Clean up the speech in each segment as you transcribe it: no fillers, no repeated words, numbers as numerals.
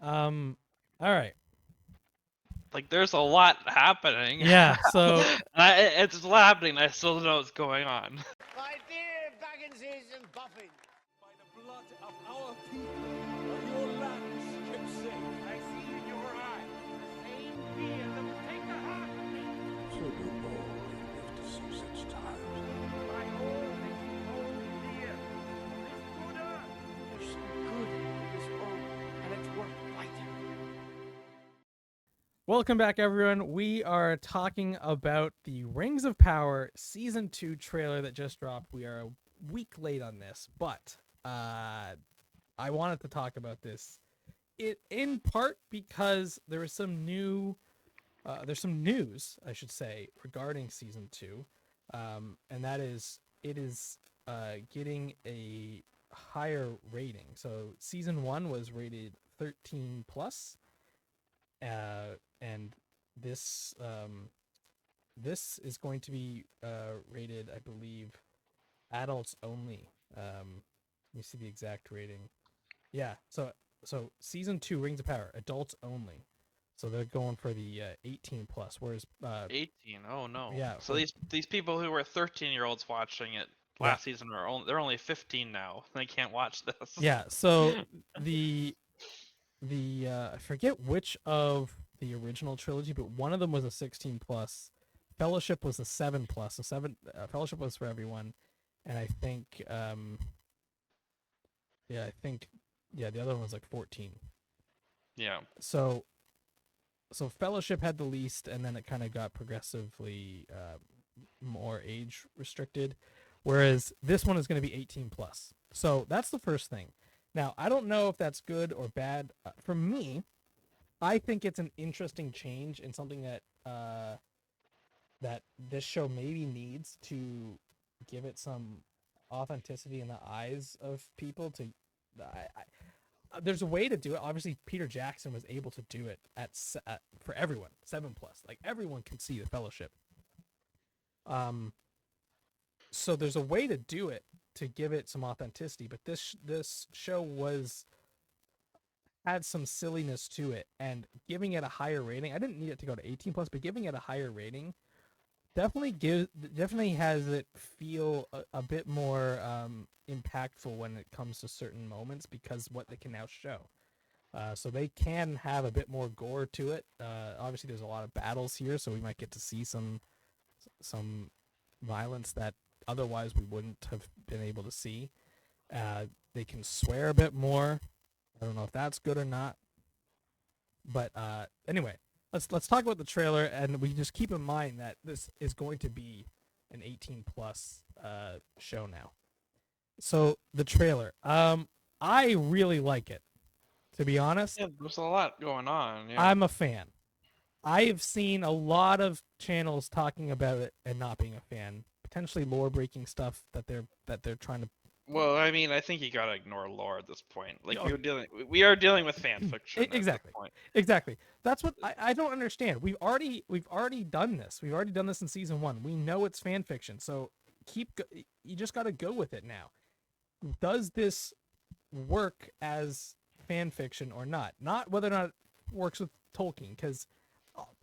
All right. Like, there's a lot happening. Yeah. So It's a lot happening. I still don't know what's going on. My dear Bagginses and Buffins, By the blood of our people, are your lands kept safe? I see in your eyes the same fear that will take the heart of me. So do all who live to see such times. My all makes me hold dear. This good earth. There's some good in this world, and it's worth fighting. welcome back, everyone. We are talking about the Rings of Power Season 2 trailer that just dropped. We are a week late on this, but I wanted to talk about this in part because there is some there's some news, I should say, regarding Season 2, and that is it is getting a higher rating. So Season 1 was rated 13 plus, and this this is going to be rated, I believe, adults only. Let me see the exact rating. Yeah, so Season 2 Rings of Power, adults only. So they're going for the 18 plus, whereas 18. Oh no. yeah, So these people who were 13-year-olds watching it yeah, last season they're only 15 now. They can't watch this. yeah. So the I forget which of the original trilogy, but one of them was a 16 plus. Fellowship was a 7 plus. So Fellowship was for everyone, and I think yeah, the other one was like 14. Yeah. So Fellowship had the least, and then it kind of got progressively more age restricted, whereas this one is going to be 18 plus. So that's the first thing. Now, I don't know if that's good or bad. For me, I think it's an interesting change and something that that this show maybe needs to give it some authenticity in the eyes of people. There's a way to do it. Obviously, Peter Jackson was able to do it for everyone, 7 plus. Like everyone can see the Fellowship. Um, so there's a way to do it to give it some authenticity. But this show had some silliness to it, and giving it a higher rating. I didn't need it to go to 18 plus, but giving it a higher rating definitely has it feel a bit more impactful when it comes to certain moments because what they can now show. So they can have a bit more gore to it. Obviously, there's a lot of battles here, so we might get to see some violence that otherwise we wouldn't have been able to see. They can swear a bit more. I don't know if that's good or not. But anyway, let's talk about the trailer, and we just keep in mind that this is going to be an 18 plus show now. So the trailer, I really like it. To be honest, Yeah, there's a lot going on. Yeah. I'm a fan. I have seen a lot of channels talking about it and not being a fan. Potentially lore breaking stuff that they're trying to. Well, I mean, I think you gotta ignore lore at this point. Like Oh, we are dealing with fan fiction at this exactly, point. exactly. That's what I don't understand. We've already done this. We've already done this in season 1. We know it's fan fiction, so you just got to go with it now. Does this work as fan fiction or not? Not whether or not it works with Tolkien, because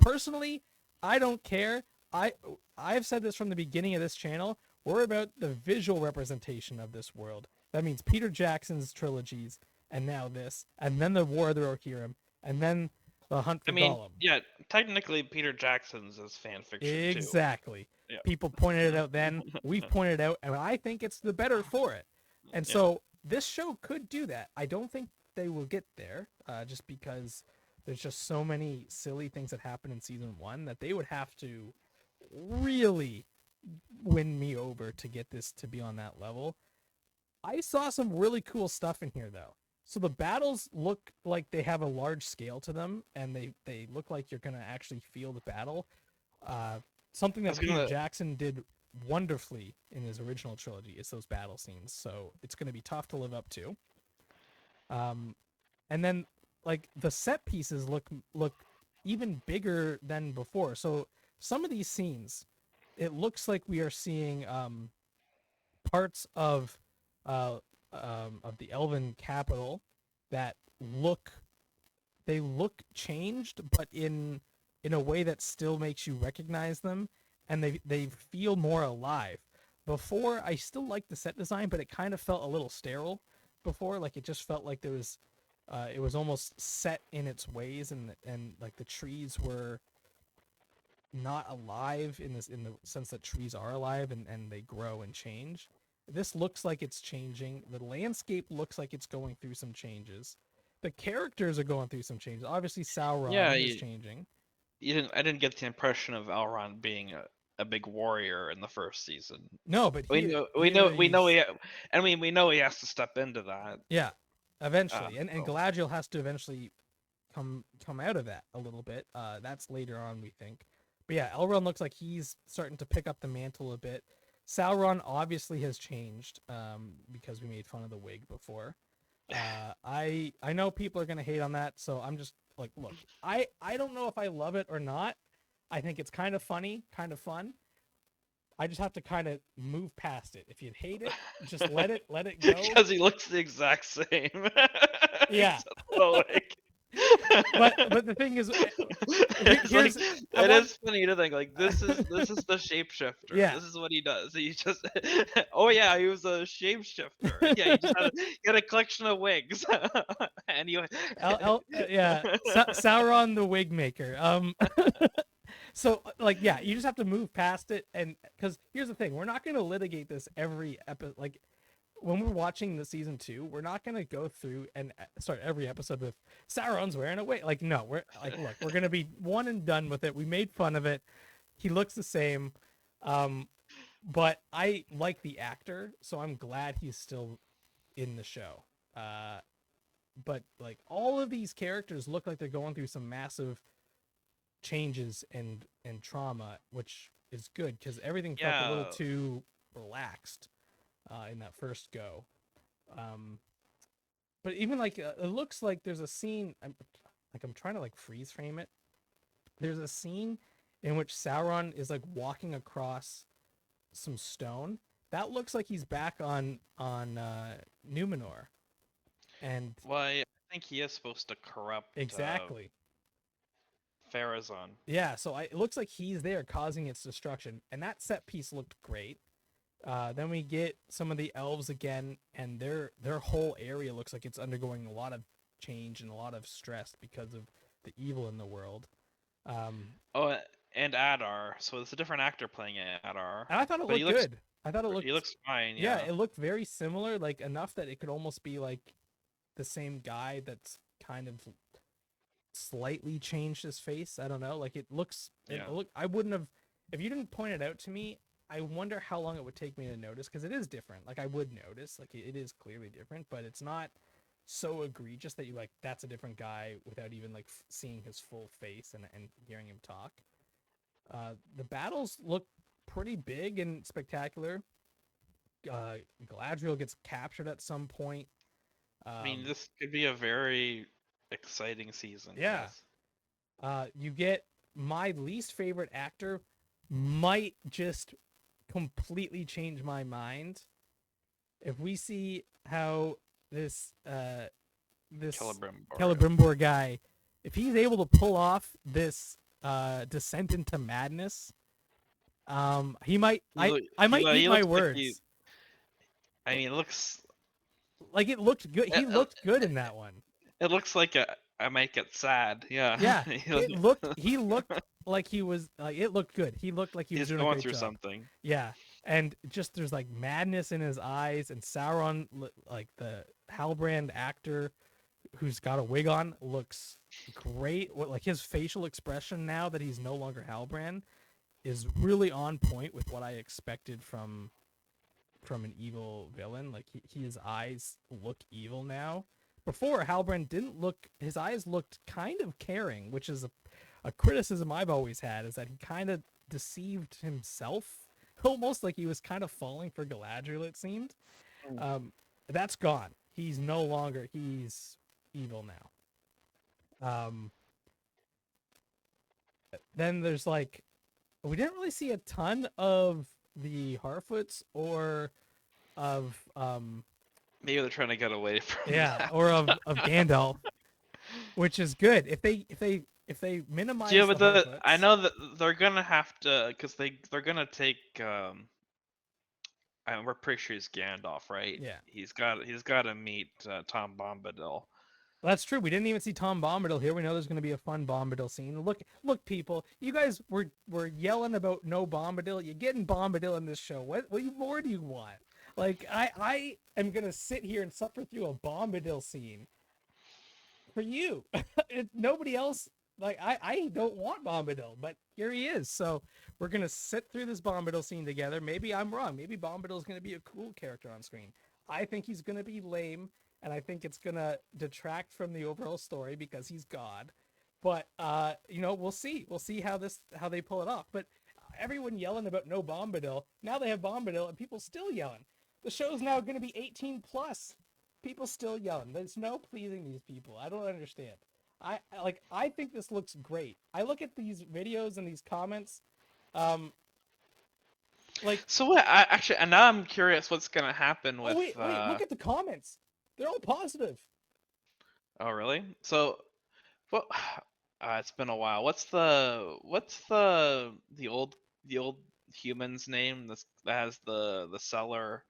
personally, I don't care. I've said this from the beginning of this channel. We're about the visual representation of this world. That means Peter Jackson's trilogies, and now this, and then the War of the Rohirrim, and then the Hunt for I mean, Gollum. yeah, technically Peter Jackson's is fan fiction too. Exactly. Yeah. People pointed it out then. We've pointed it out, and I think it's the better for it. And Yeah. so this show could do that. I don't think they will get there, just because there's just so many silly things that happen in season 1 that they would have to really win me over to get this to be on that level. I saw some really cool stuff in here though. So the battles look like they have a large scale to them, and they look like you're gonna actually feel the battle. Something that Peter Jackson did wonderfully in his original trilogy is those battle scenes. So it's gonna be tough to live up to. And then like the set pieces look even bigger than before. So some of these scenes, it looks like we are seeing parts of the Elven capital that look they look changed, but in a way that still makes you recognize them, and they feel more alive. Before, I still liked the set design, but it kind of felt a little sterile. Before, like it just felt like there was, it was almost set in its ways, and like the trees were not alive in the sense that trees are alive and they grow and change. This looks like it's changing. The landscape looks like it's going through some changes. The characters are going through some changes. Obviously, Sauron Yeah, is changing. I didn't get the impression of Elrond being a big warrior in the first season. No, but We here, know here we know he's- we know he has to step into that. yeah, eventually, and so- Galadriel has to eventually come out of that a little bit. That's later on, we think. But yeah, Elrond looks like he's starting to pick up the mantle a bit. Sauron obviously has changed, because we made fun of the wig before. I know people are gonna hate on that, so I'm just like, look, I don't know if I love it or not. I think it's kind of funny, kind of fun. I just have to kind of move past it. If you hate it, just let it go. Because he looks the exact same. Yeah. Except the wig. But the thing is, It's like, here's I it want- is funny to think like this is the shapeshifter. Yeah. This is what he does. He just oh yeah, he was a shapeshifter. Yeah, he just had a collection of wigs. And you yeah, Sauron the wig maker. So like, yeah, you just have to move past it, and because here's the thing, we're not going to litigate this every episode. Like when we're watching the season 2, we're not going to go through and start every episode with Sauron's wearing a wig. Like, no, we're like, look, we're going to be one and done with it. We made fun of it. He looks the same. But I like the actor, so I'm glad he's still in the show. But like all of these characters look like they're going through some massive changes and trauma, which is good because everything felt a little Yeah. too relaxed in that first go. But even like it looks like there's a scene. I'm trying to like freeze frame it. There's a scene in which Sauron is like walking across some stone. That looks like he's back on Numenor, and well, I think he is supposed to corrupt exactly. Pharazôn. Yeah, so it looks like he's there causing its destruction, and that set piece looked great. Then we get some of the elves again, and their whole area looks like it's undergoing a lot of change and a lot of stress because of the evil in the world. Oh, and Adar. So it's a different actor playing Adar. And I thought it But he looked looks- good. I thought it looked. He looks fine. Yeah, Yeah. it looked very similar, like enough that it could almost be like the same guy that's kind of slightly changed his face. I don't know. Like it looks. Yeah. I wouldn't have if you didn't point it out to me. I wonder how long it would take me to notice because it is different. Like I would notice. Like it is clearly different, but it's not so egregious that you like that's a different guy without even like seeing his full face and hearing him talk. The battles look pretty big and spectacular. Galadriel gets captured at some point. I mean, this could be a very exciting season. Yeah. yes. You get my least favorite actor might just completely change my mind if we see how this Celebrimbor. Celebrimbor guy, if he's able to pull off this descent into madness, he might. I might eat my words. I mean, it looks Like it looked good. He looked good in that one. it looks like I might get sad. Yeah. Yeah, He it looked. He looked like he was. Like it looked good. He looked like he was He's doing a going great through job. something. Yeah, and just there's like madness in his eyes, and Sauron, like the Halbrand actor who's got a wig on, looks great. Like his facial expression now that he's no longer Halbrand is really on point with what I expected from an evil villain. Like his eyes look evil now. Before, Halbrand didn't look. His eyes looked kind of caring, which is a criticism I've always had, is that he kind of deceived himself, almost like he was kind of falling for Galadriel. It seemed. That's gone. He's no longer. He's evil now. Then there's like, we didn't really see a ton of the Harfoots or of Maybe they're trying to get away from yeah, that. or of Gandalf. which is good. If they minimize Yeah, the but hard I cuts, know that they're gonna have to, because they're gonna take we're pretty sure he's Gandalf, right? yeah. He's got to meet Tom Bombadil. That's true. We didn't even see Tom Bombadil here. We know there's going to be a fun Bombadil scene. Look, people. You guys were yelling about no Bombadil. You're getting Bombadil in this show. What more do you want? Like, I am going to sit here and suffer through a Bombadil scene for you. Nobody else. Like, I don't want Bombadil, but here he is. So we're going to sit through this Bombadil scene together. Maybe I'm wrong. Maybe Bombadil is going to be a cool character on screen. I think he's going to be lame, and I think it's gonna detract from the overall story because he's God. But we'll see. We'll see how they pull it off. But everyone yelling about no Bombadil. Now they have Bombadil, and people still yelling. The show's now gonna be 18 plus. People still yelling. There's no pleasing these people. I don't understand. I think this looks great. I look at these videos and these comments. Um, like, So what? Actually, and now I'm curious what's gonna happen oh with. wait, look at the comments. They're all positive. Oh, really? So, what? It's been a while. What's the old human's name? That has the seller,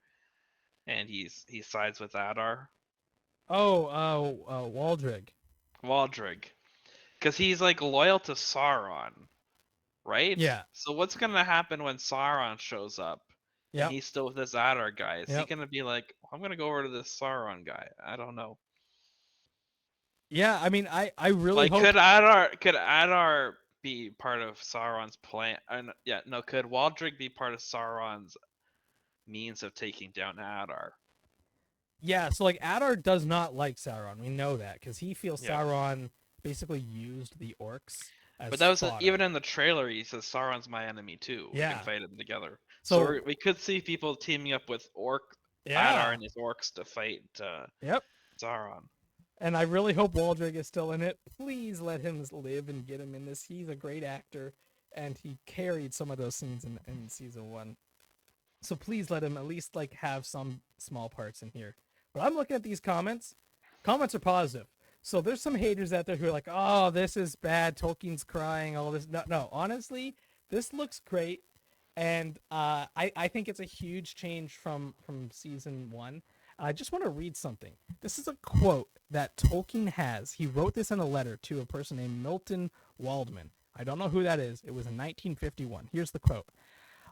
and he sides with Adar. Oh, Waldrig. Waldrig, because he's like loyal to Sauron, right? Yeah. So what's gonna happen when Sauron shows up and Yep. he's still with this Adar guy? Is he Yep. gonna be like, I'm gonna go over to this Sauron guy? I don't know. Yeah, I mean, I really Like, hope. could Adar be part of Sauron's plan? Yeah, no. Could Waldrig be part of Sauron's means of taking down Adar? Yeah, so like Adar does not like Sauron. We know that because he feels Yeah. Sauron basically used the orcs as But that was fodder. even in the trailer. He says Sauron's my enemy too. We Yeah. can fight him together. So- So we could see people teaming up with Yeah. Adar and his orcs to fight Yep. Sauron. And I really hope Waldrig is still in it. Please let him live and get him in this. He's a great actor, and he carried some of those scenes in season 1. So please let him at least like have some small parts in here. But I'm looking at these comments. Comments are positive. So there's some haters out there who are like, "Oh, this is bad. Tolkien's crying. All this." No. Honestly, this looks great, and I think it's a huge change from season 1. I just want to read something. This is a quote that Tolkien has. He wrote this in a letter to a person named Milton Waldman. I don't know who that is. It was in 1951. Here's the quote.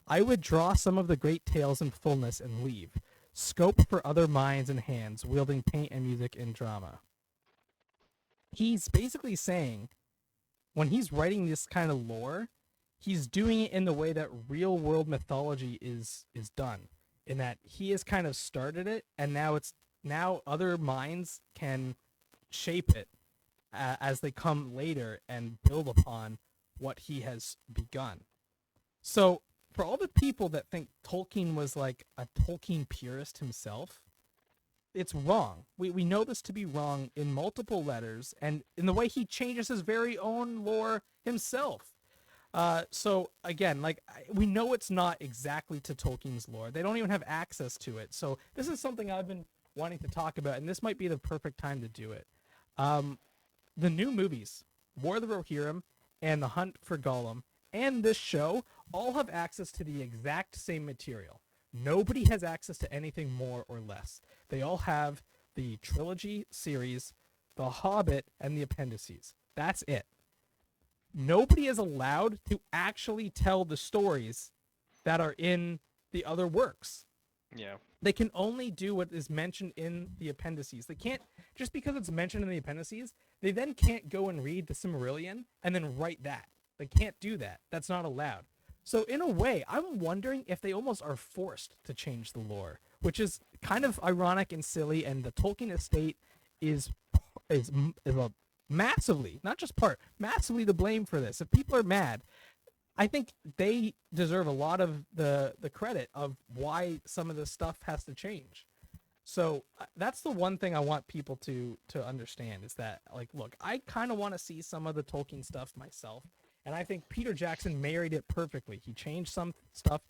I would draw some of the great tales in fullness and leave. Scope for other minds and hands, wielding paint and music and drama. He's basically saying, when he's writing this kind of lore, he's doing it in the way that real world mythology is done. In that he has kind of started it, and now other minds can shape it as they come later and build upon what he has begun. So for all the people that think Tolkien was like a Tolkien purist himself, it's wrong. We know this to be wrong in multiple letters and in the way he changes his very own lore himself. So again, we know it's not exactly to Tolkien's lore. They don't even have access to it. So this is something I've been wanting to talk about, and this might be the perfect time to do it. The new movies, War of the Rohirrim and The Hunt for Gollum, and this show all have access to the exact same material. Nobody has access to anything more or less. They all have the trilogy series, The Hobbit, and the appendices. That's it. Nobody is allowed to actually tell the stories that are in the other works. Yeah. They can only do what is mentioned in the appendices. They can't, just because it's mentioned in the appendices, they then can't go and read the Silmarillion and then write that. They can't do that. That's not allowed. So in a way, I'm wondering if they almost are forced to change the lore, which is kind of ironic and silly, and the Tolkien estate is a massively, not just massively to blame for this. If people are mad, I think they deserve a lot of the credit of why some of this stuff has to change. So that's the one thing I want people to understand is that, like, look, I kind of want to see some of the Tolkien stuff myself. And I think Peter Jackson married it perfectly. He changed some stuff,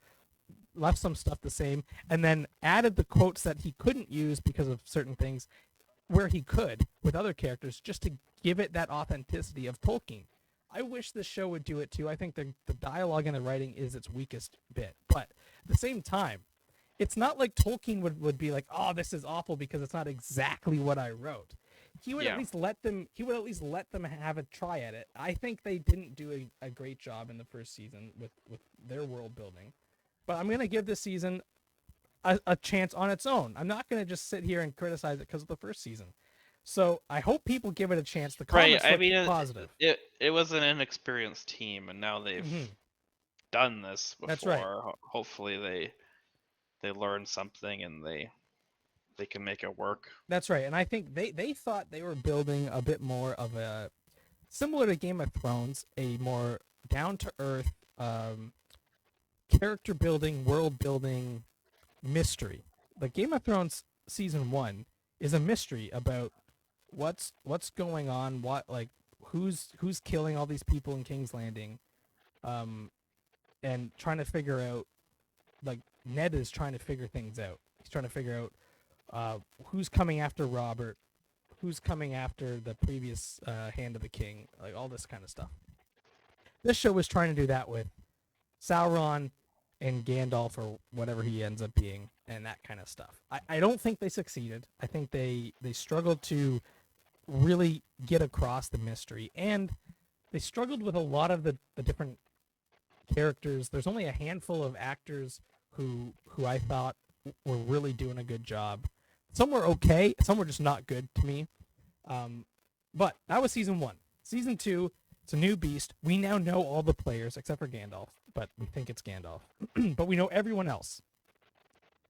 left some stuff the same, and then added the quotes that he couldn't use because of certain things. where he could with other characters just to give it that authenticity of Tolkien. I wish this show would do it too. I think the dialogue and the writing is its weakest bit. But at the same time, it's not like Tolkien would be like, oh, this is awful because it's not exactly what I wrote. He would at least let them have a try at it. I think they didn't do a great job in the first season with their world building. But I'm gonna give this season a chance on its own. I'm not gonna just sit here and criticize it because of the first season. So I hope people give it a chance. The Right. comments I look mean, positive. it was an inexperienced team, and now they've Mhm. done this before. That's right. Hopefully they learn something and they can make it work. That's right. And I think they thought they were building a bit more of a, similar to Game of Thrones, a more down to earth character building, world building mystery. Like Game of Thrones season 1 is a mystery about what's going on, who's killing all these people in King's Landing, and trying to figure out, like, Ned is trying to figure things out. He's trying to figure out who's coming after Robert, who's coming after the previous Hand of the King, like all this kind of stuff. This show was trying to do that with Sauron and Gandalf, or whatever he ends up being, and that kind of stuff. I don't think they succeeded. I think they struggled to really get across the mystery, and they struggled with a lot of the different characters. There's only a handful of actors who I thought were really doing a good job. Some were okay, some were just not good to me. But that was season 1. Season 2, it's a new beast. We now know all the players except for Gandalf, but we think it's Gandalf. But we know everyone else.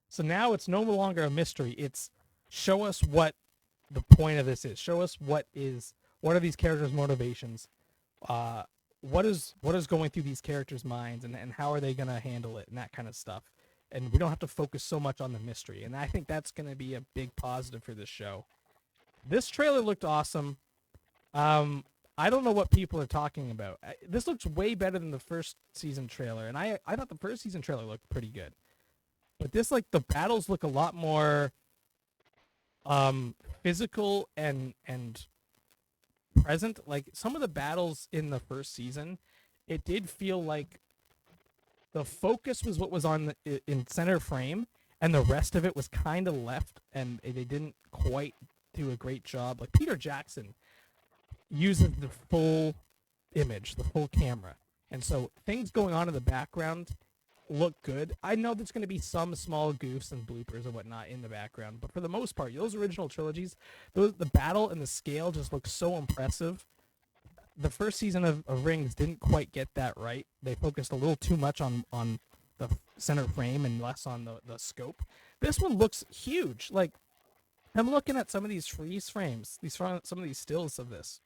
So now it's no longer a mystery. It's show us what the point of this is. Show us what are these characters' motivations. What is going through these characters' minds, and how are they going to handle it, and that kind of stuff. And we don't have to focus so much on the mystery. And I think that's going to be a big positive for this show. This trailer looked awesome. I don't know what people are talking about. This looks way better than the first season trailer, and I thought the first season trailer looked pretty good. But this, like, the battles look a lot more physical and present. Like, some of the battles in the first season, it did feel like the focus was what was on in center frame, and the rest of it was kind of left, and they didn't quite do a great job. Like, Peter Jackson uses the full image, the full camera, and so things going on in the background look good. I know there's going to be some small goofs and bloopers and whatnot in the background, but for the most part, those original trilogies, the battle and the scale just looks so impressive. The first season of Rings didn't quite get that right. They focused a little too much on the center frame and less on the scope. This one looks huge. Like, I'm looking at some of these freeze frames, some of these stills of this,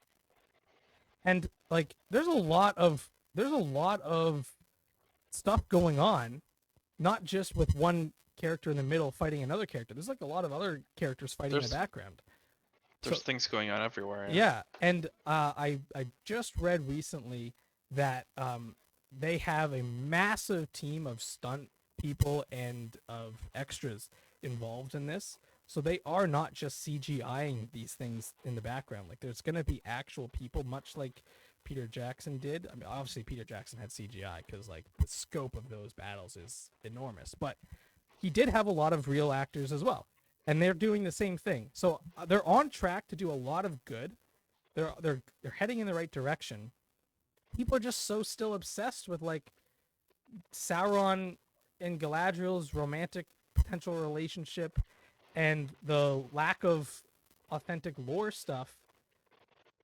and like, there's a lot of stuff going on, not just with one character in the middle fighting another character. There's like a lot of other characters fighting in the background. There's things going on everywhere. Yeah, and I just read recently that they have a massive team of stunt people and of extras involved in this. So they are not just CGIing these things in the background. Like, there's going to be actual people, much like Peter Jackson did. I mean, obviously Peter Jackson had CGI because, like, the scope of those battles is enormous. But he did have a lot of real actors as well, and they're doing the same thing. So they're on track to do a lot of good. They're heading in the right direction. People are just so still obsessed with, like, Sauron and Galadriel's romantic potential relationship and the lack of authentic lore stuff.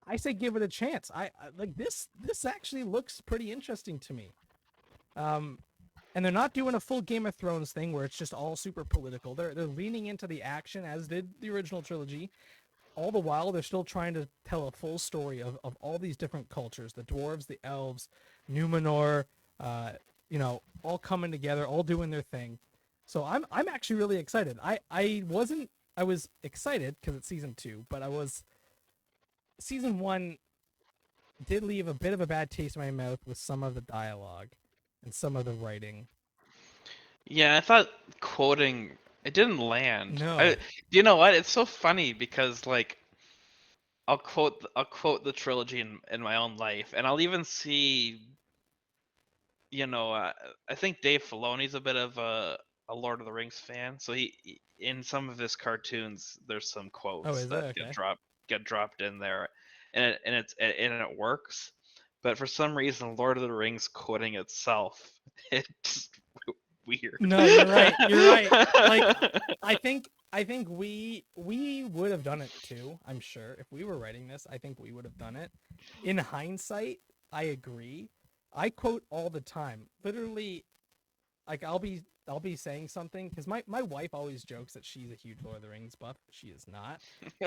I say give it a chance. I like this. This actually looks pretty interesting to me. And they're not doing a full Game of Thrones thing where it's just all super political. They're leaning into the action, as did the original trilogy. All the while, they're still trying to tell a full story of all these different cultures: the dwarves, the elves, Numenor, all coming together, all doing their thing. So I'm actually really excited. I was excited because it's season 2, but season 1 did leave a bit of a bad taste in my mouth with some of the dialogue and some of the writing. Yeah, I thought quoting It didn't land. No. You know what? It's so funny because like I'll quote the trilogy in my own life, and I'll even see, you know, I think Dave Filoni's a bit of a Lord of the Rings fan, so in some of his cartoons there's some Oh, quotes is it? that Okay. get dropped in there, and it works. But for some reason, Lord of the Rings quoting itself, it's just weird. No, you're right. You're right. Like, I think we would have done it too. I'm sure if we were writing this, I think we would have done it. In hindsight, I agree. I quote all the time. Literally, like I'll be saying something because my wife always jokes that she's a huge Lord of the Rings buff. She is not.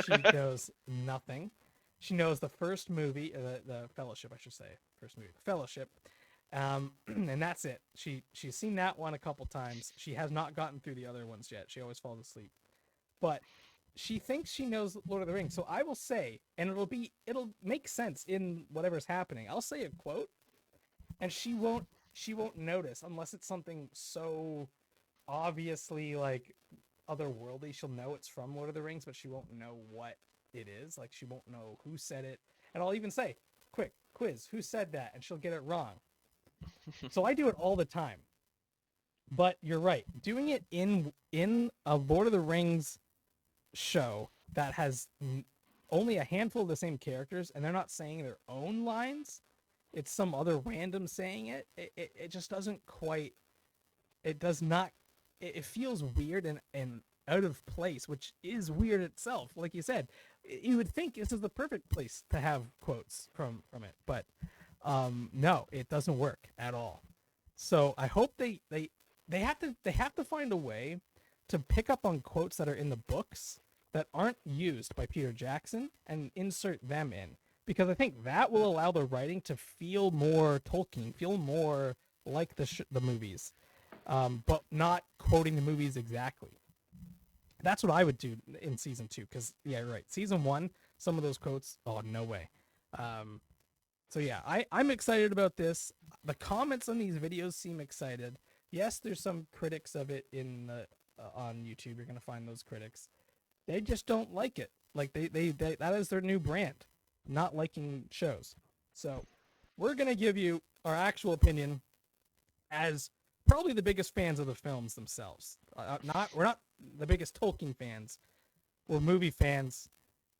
She knows nothing. She knows the first movie, the Fellowship, I should say, first movie, the Fellowship, and that's it. She's seen that one a couple times. She has not gotten through the other ones yet. She always falls asleep, but she thinks she knows Lord of the Rings. So I will say, and it'll make sense in whatever's happening. I'll say a quote, and she won't notice unless it's something so obviously like otherworldly. She'll know it's from Lord of the Rings, but she won't know what it is. Like she won't know who said it. And I'll even say, quick quiz, who said that? And she'll get it wrong. So I do it all the time. But you're right. Doing it in a Lord of the Rings show that has only a handful of the same characters and they're not saying their own lines, it's some other random saying it. It just doesn't quite. It does not. It feels weird and out of place, which is weird itself. Like you said, you would think this is the perfect place to have quotes from it, but no, it doesn't work at all. So I hope they have to find a way to pick up on quotes that are in the books that aren't used by Peter Jackson and insert them in, because I think that will allow the writing to feel more Tolkien, feel more like the movies, but not quoting the movies exactly. That's what I would do in season 2, because yeah, you're right. Season 1, some of those quotes, oh no way. So yeah, I'm excited about this. The comments on these videos seem excited. Yes, there's some critics of it on YouTube. You're gonna find those critics. They just don't like it. Like they that is their new brand, not liking shows. So we're gonna give you our actual opinion as probably the biggest fans of the films themselves. We're not the biggest Tolkien fans. We're movie fans,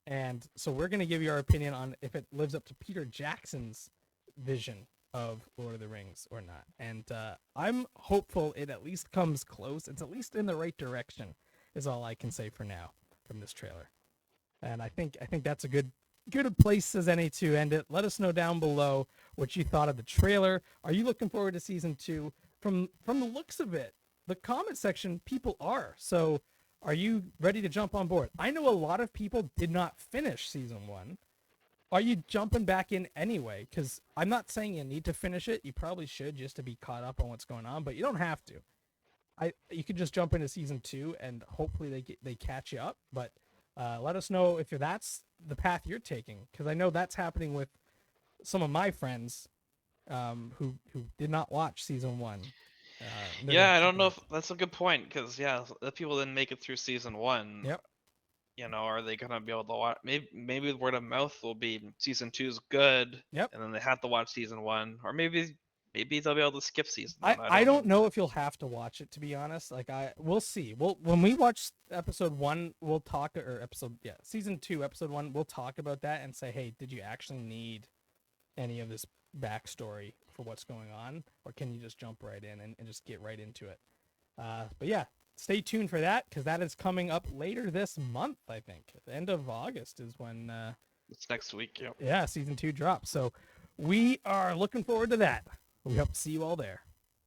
and so we're gonna give you our opinion on if it lives up to Peter Jackson's vision of Lord of the Rings or not. And I'm hopeful it at least comes close. It's at least in the right direction, is all I can say for now from this trailer. And I think that's a good place as any to end it. Let us know down below what you thought of the trailer. Are you looking forward to season 2? From the looks of it, the comment section, people are. So are you ready to jump on board? I know a lot of people did not finish season 1. Are you jumping back in anyway? Because I'm not saying you need to finish it. You probably should, just to be caught up on what's going on, but you don't have to. You could just jump into season 2 and hopefully they catch you up. But let us know if that's the path you're taking, because I know that's happening with some of my friends who did not watch season 1. Yeah, I don't know if that's a good point, because yeah, the people didn't make it through season 1. Yep. You know, are they gonna be able to watch? Maybe word of mouth will be season 2 is good. Yep. And then they have to watch season 1, or maybe they'll be able to skip season 1. I don't know if you'll have to watch it, to be honest. Like we'll see. When we watch episode 1, we'll talk, or season 2, episode 1, we'll talk about that and say, hey, did you actually need any of this backstory for what's going on, or can you just jump right in and just get right into it? But yeah, stay tuned for that, because that is coming up later this month. I think the end of August is when it's next week. Yep. Yeah, season 2 drops. So we are looking forward to that. We hope to see you all there.